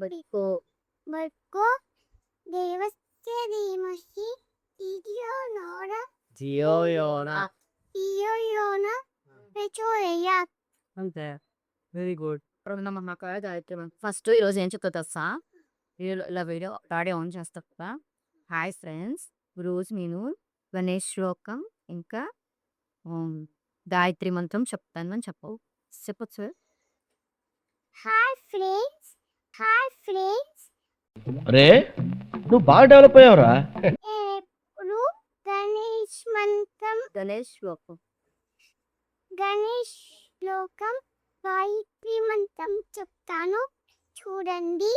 భర్గో భర్గో దేవస్య ధీమహి ధియో యోన ప్రచోదయాత్. అంతే. Very good. ఫస్ట్ ఈరోజు ఏం చెప్తా తెలుసా? ఇలా వీడియో ఆడియో ఆన్ చేస్తా కదా. హాయ్ ఫ్రెండ్స్, ఈరోజు నేను గణేష్ శ్లోకం ఇంకా గాయత్రి మంత్రం చెప్తాను అని చెప్పొచ్చు. హాయ్ ఫ్రెండ్స్ అరే నువ్వు బాగా డెవలప్ అయ్యావురా. ఇప్పుడు గణేష్ మంత్రం గణేష్ శ్లోకం గణేష్ శ్లోకం గాయత్రి మంత్రం చెప్తాను చూడండి.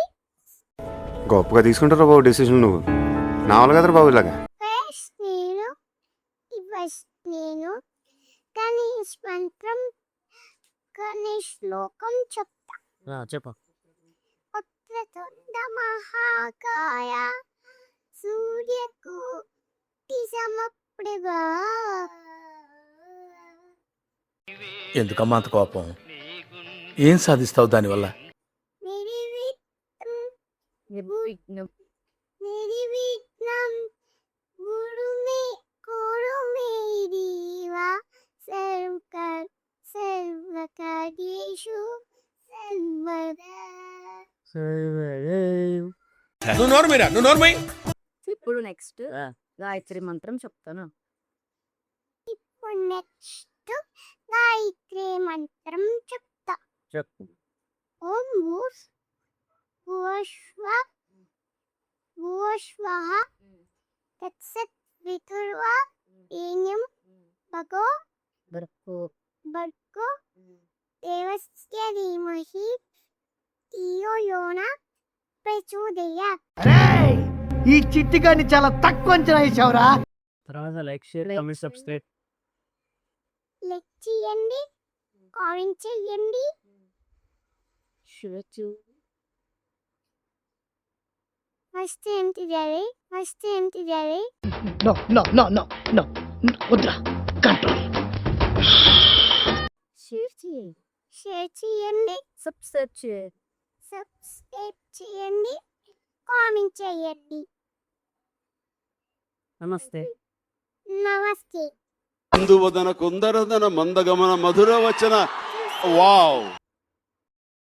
గొప్పగా తీసుకుంటారా బాబు డెసిషన్ నువ్వు. నా వల్ల కదరా బాబు ఇలాగా. ఫస్ట్ నేను గణేష్ మంత్రం గణేష్ శ్లోకం చెప్తా. చెప్పు. వక్రతుండ మహాకాయ సూర్యకోటి సమప్రభ. ఎందుకమ్మా అంత కోపం? ఏం సాధిస్తావు దానివల్ల? నిర్విఘ్నం కురు మే దేవ సర్వకార్యేషు సర్వదా. ఇప్పుడు నెక్స్ట్ గాయత్రి మంత్రం చెప్తాను. ఇప్పుడు నెక్స్ట్ గాయత్రి మంత్రం చెప్తా. చెప్పు. ఓం భూష్వః తత్సత్ వితుర్వరేణ్యం భగో భర్గో దేవస్య ధీమహి ధియో యోన ప్రచోదయాత్. ఈ చిట్టిగాని చాలా తక్కువ అంచనా వేసావురా. తర్వాత like, share, comment, subscribe. Like చేయండి, కామెంట్ చేయండి. ఫస్ట్ ఏంటి daddy? No no no no no వద్దురా, కంట్రోల్. షేర్ చేయి, షేర్ చేయండి, సబ్స్క్రైబ్ చేయండి, కామెంట్ చేయండి. నమస్తే. నమస్తే. అందువదన కుందరదన మందగమన మధుర వచన. వావ్.